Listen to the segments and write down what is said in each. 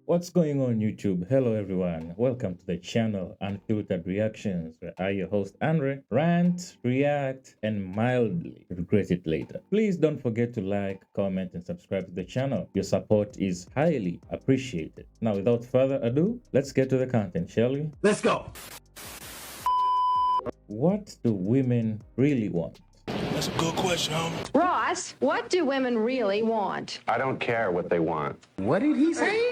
What's going on, YouTube? Hello, everyone. Welcome to the channel Unfiltered Reactions, where I, your host, Andre, rant, react, and mildly regret it later. Please don't forget to like, comment, and subscribe to the channel. Your support is highly appreciated. Now, without further ado, let's get to the content, shall we? Let's go. What do women really want? That's a good question, homie. Ross, what do women really want? I don't care what they want. What did he say?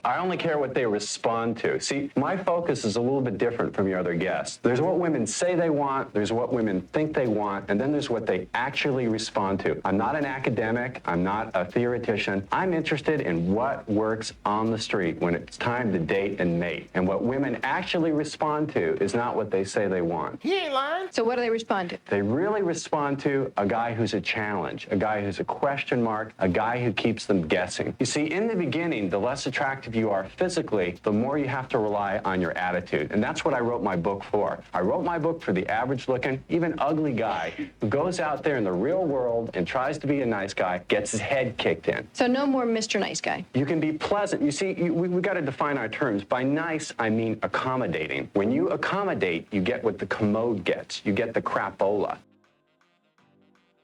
I only care what they respond to. See, my focus is a little bit different from your other guests. There's what women say they want, there's what women think they want, and then there's what they actually respond to. I'm not an academic, I'm not a theoretician. I'm interested in what works on the street when it's time to date and mate. And what women actually respond to is not what they say they want. He ain't lying. So what do they respond to? They really respond to a guy who's a challenge, a guy who's a question mark, a guy who keeps them guessing. You see, in the beginning, the less attractive you are physically, the more you have to rely on your attitude. And that's what I wrote my book for. I wrote my book for the average looking, even ugly guy who goes out there in the real world and tries to be a nice guy, gets his head kicked in. So no more Mr. Nice Guy. You can be pleasant. You see, we got to define our terms. By nice, I mean accommodating. When you accommodate, you get what the commode gets. You get the crapola.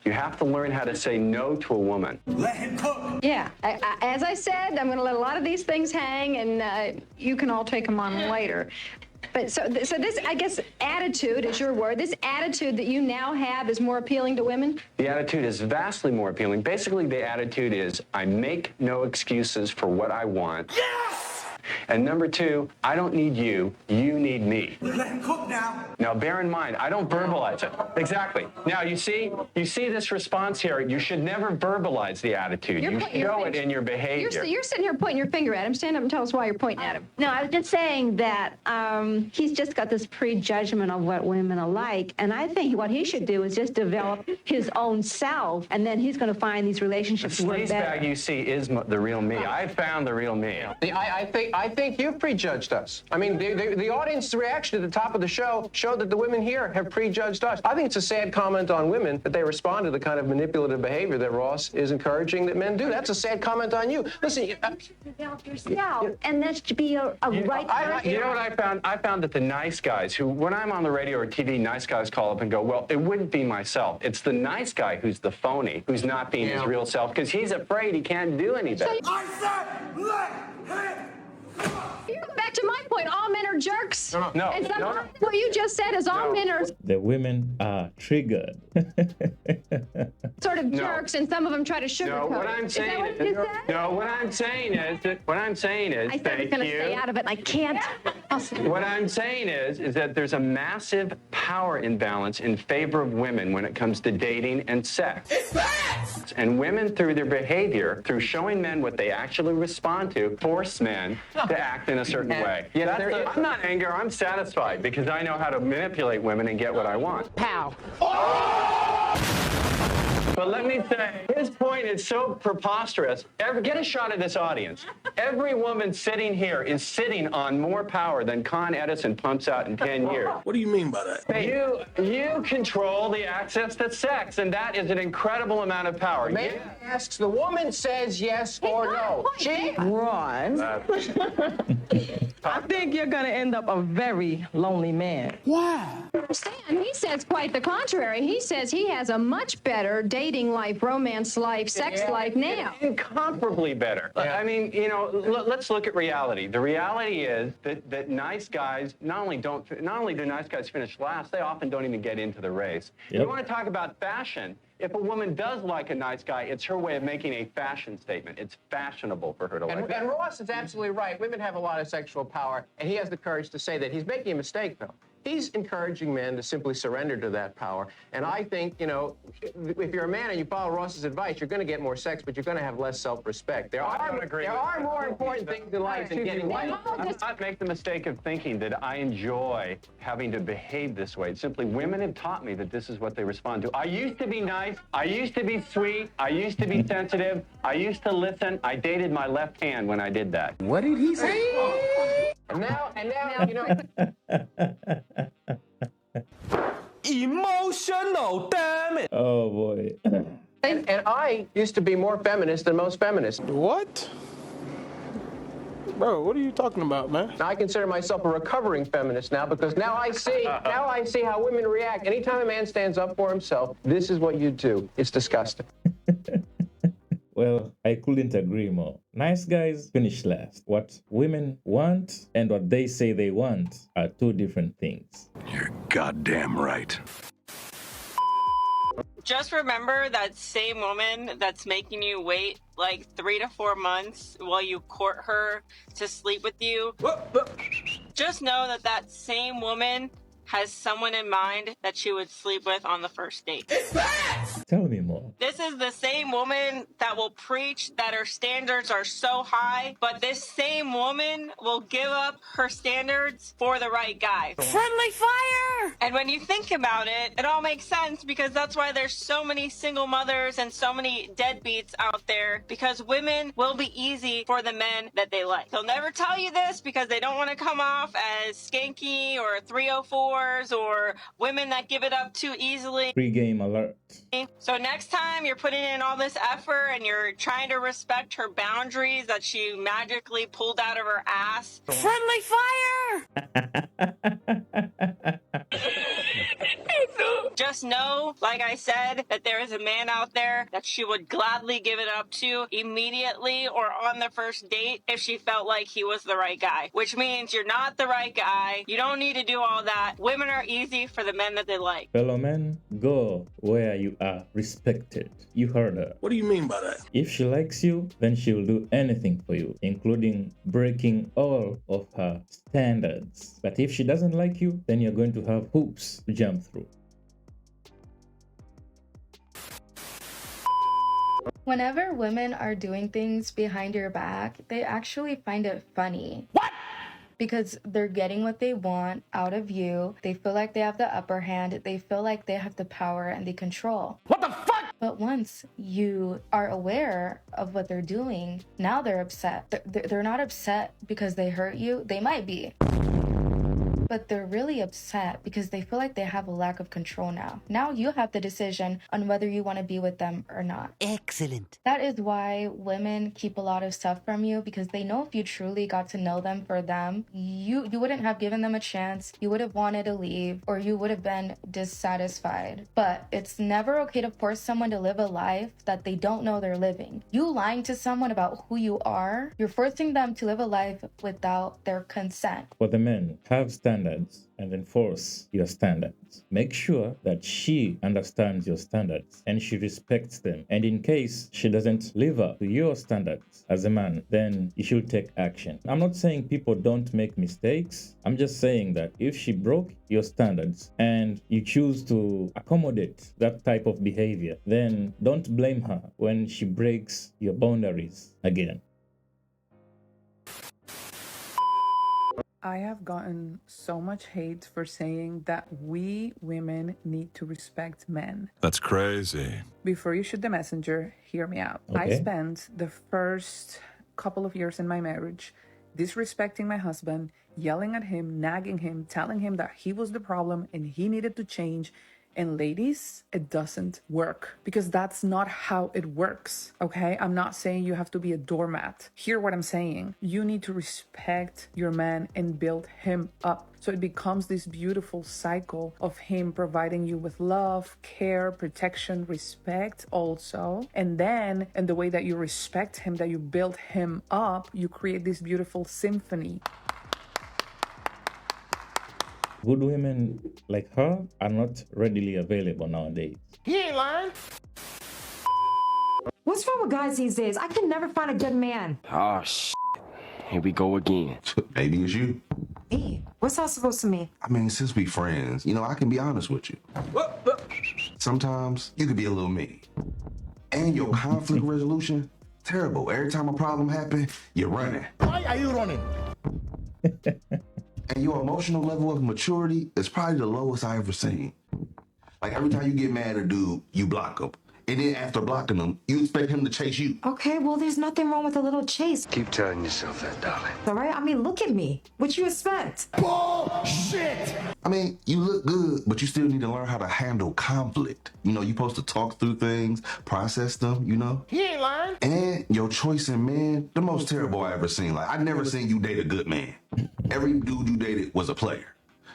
You have to learn how to say no to a woman. Let him cook. Yeah, as I said, I'm going to let a lot of these things hang, and you can all take them on later. But so this, I guess, attitude is your word. This attitude that you now have is more appealing to women? The attitude is vastly more appealing. Basically, the attitude is I make no excuses for what I want. Yes! And number two, I don't need you, you need me. Let him cook now. Now, bear in mind, I don't verbalize it. Exactly. Now, you see this response here. You should never verbalize the attitude. You're You pointing your show it finger. in your behavior. You're sitting here pointing your finger at him. Stand up and tell us why you're pointing at him. No, I was just saying that he's just got this prejudgment of what women are like. And I think what he should do is just develop his own self, and then he's going to find these The relationships work sleaze better. bag you see is the real me. I found the real me. I think you've prejudged us. I mean, the audience reaction at the top of the show showed that the women here have prejudged us. I think it's a sad comment on women that they respond to the kind of manipulative behavior that Ross is encouraging that men do. That's a sad comment on you. Listen, Develop yourself, and that should be a right person. You know what I found? I found that the nice guys who, when I'm on the radio or TV, nice guys call up and go, well, it wouldn't be myself. It's the nice guy who's the phony, who's not being his real self, because he's afraid he can't do any better. I said let him. You go back to my point. All men are jerks. No, And some, no. what you just said is all No. men are The women are triggered. sort of No. jerks, and some of them try to sugarcoat No, what it. I'm Is saying that what is, you said? no, what I'm saying is, I said I was thank going to you. stay out of it, and I can't. What I'm saying is that there's a massive power imbalance in favor of women when it comes to dating and sex. It's facts. And women, through their behavior, through showing men what they actually respond to, force men to act in a certain way. Yeah, I'm not angry, I'm satisfied because I know how to manipulate women and get what I want. Pow. But let me say, his point is so preposterous. Get a shot of this audience. Every woman sitting here is sitting on more power than Con Edison pumps out in 10 years. What do you mean by that? You control the access to sex, and that is an incredible amount of power. man asks, the woman says yes or no. She Ross, I think you're going to end up a very lonely man. Understand? He says quite the contrary. He says he has a much better dating life, romance life, sex life now. Incomparably better. I mean, let's look at reality. The reality is that nice guys not only do nice guys finish last, they often don't even get into the race. Yep. You want to talk about fashion? If a woman does like a nice guy, it's her way of making a fashion statement. It's fashionable for her to like that. And Ross is absolutely right. Women have a lot of sexual power, and he has the courage to say that. He's making a mistake, though. He's encouraging men to simply surrender to that power. And I think, if you're a man and you follow Ross's advice, you're going to get more sex, but you're going to have less self-respect. There are more important things in life than getting laid. Let's not make the mistake of thinking that I enjoy having to behave this way. It's simply women have taught me that this is what they respond to. I used to be nice. I used to be sweet. I used to be sensitive. I used to listen. I dated my left hand when I did that. What did he say? And now, Emotional, damn it. Oh boy. and I used to be more feminist than most feminists. What? Bro, what are you talking about, man? Now, I consider myself a recovering feminist now because now I see how women react. Anytime a man stands up for himself, this is what you do. It's disgusting. Well, I couldn't agree more. Nice guys finish last. What women want and what they say they want are two different things. You're goddamn right. Just remember that same woman that's making you wait like 3 to 4 months while you court her to sleep with you. Just know that that same woman has someone in mind that she would sleep with on the first date. Tell me more. This is the same woman that will preach that her standards are so high, but this same woman will give up her standards for the right guy. Friendly fire! And when you think about it, it all makes sense because that's why there's so many single mothers and so many deadbeats out there, because women will be easy for the men that they like. They'll never tell you this because they don't want to come off as skanky or 304s or women that give it up too easily. Pre-game alert. So next time you're putting in all this effort and you're trying to respect her boundaries that she magically pulled out of her ass. Friendly fire! Just know, like I said, that there is a man out there that she would gladly give it up to immediately or on the first date if she felt like he was the right guy. Which means you're not the right guy. You don't need to do all that. Women are easy for the men that they like. Fellow men, go where you are respected. You heard her. What do you mean by that? If she likes you, then she will do anything for you, including breaking all of her standards. But if she doesn't like you, then you're going to have hoops to jump through. Whenever women are doing things behind your back, they actually find it funny. What? Because they're getting what they want out of you. They feel like they have the upper hand. They feel like they have the power and the control. What the fuck? But once you are aware of what they're doing, now they're upset. They're not upset because they hurt you. They might be. But they're really upset because they feel like they have a lack of control now. Now you have the decision on whether you want to be with them or not. Excellent. That is why women keep a lot of stuff from you, because they know if you truly got to know them for them, you wouldn't have given them a chance. You would have wanted to leave, or you would have been dissatisfied. But it's never okay to force someone to live a life that they don't know they're living. You lying to someone about who you are, you're forcing them to live a life without their consent. For the men, have standards and enforce your standards. Make sure that she understands your standards and she respects them. And in case she doesn't live up to your standards as a man, then you should take action. I'm not saying people don't make mistakes. I'm just saying that if she broke your standards and you choose to accommodate that type of behavior, then don't blame her when she breaks your boundaries again. I have gotten so much hate for saying that we women need to respect men. That's crazy. Before you shoot the messenger, hear me out. Okay. I spent the first couple of years in my marriage disrespecting my husband, yelling at him, nagging him, telling him that he was the problem and he needed to change. And ladies, it doesn't work, because that's not how it works, okay? I'm not saying you have to be a doormat. Hear what I'm saying. You need to respect your man and build him up. So it becomes this beautiful cycle of him providing you with love, care, protection, respect also. And then in the way that you respect him, that you build him up, you create this beautiful symphony. Good women like her are not readily available nowadays. He ain't lying. What's wrong with guys these days? I can never find a good man. Oh, shit. Here we go again. Maybe it's you. Me? What's that supposed to mean? I mean, since we friends, I can be honest with you. Sometimes you could be a little mean. And your conflict resolution, terrible. Every time a problem happens, you're running. Why are you running? And your emotional level of maturity is probably the lowest I ever seen. Like every time you get mad at a dude, you block him. And then after blocking him, you expect him to chase you. Okay, well, there's nothing wrong with a little chase. Keep telling yourself that, darling. All right? I mean, look at me. What you expect? Bullshit! I mean, you look good, but you still need to learn how to handle conflict. You know, you're supposed to talk through things, process them, you know? He ain't lying. And your choice in men, the most terrible I ever seen. Like, I never seen you date a good man. Every dude you dated was a player.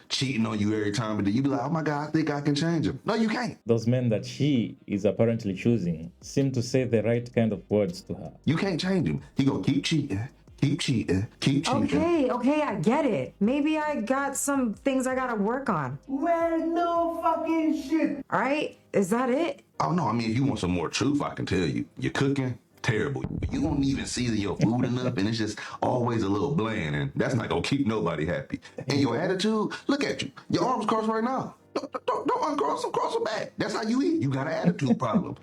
Cheating on you every time, but you be like, oh my God, I think I can change him. No, you can't. Those men that she is apparently choosing seem to say the right kind of words to her. You can't change him. He gonna keep cheating, keep cheating, keep cheating. Okay, I get it. Maybe I got some things I gotta work on. Well, no fucking shit. All right? Is that it? Oh no, I mean, if you want some more truth, I can tell you. You're cooking terrible. You won't even season your food enough, and it's just always a little bland, and that's not gonna keep nobody happy. And your attitude, look at you. Your arms crossed right now. Don't uncross them, cross them back. That's how you eat. You got an attitude problem.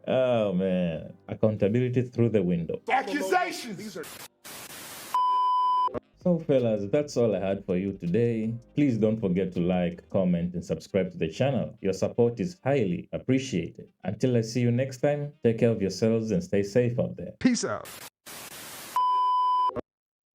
Oh man, accountability through the window. Accusations. So fellas, that's all I had for you today. Please don't forget to like, comment, and subscribe to the channel. Your support is highly appreciated. Until I see you next time, take care of yourselves and stay safe out there. Peace out.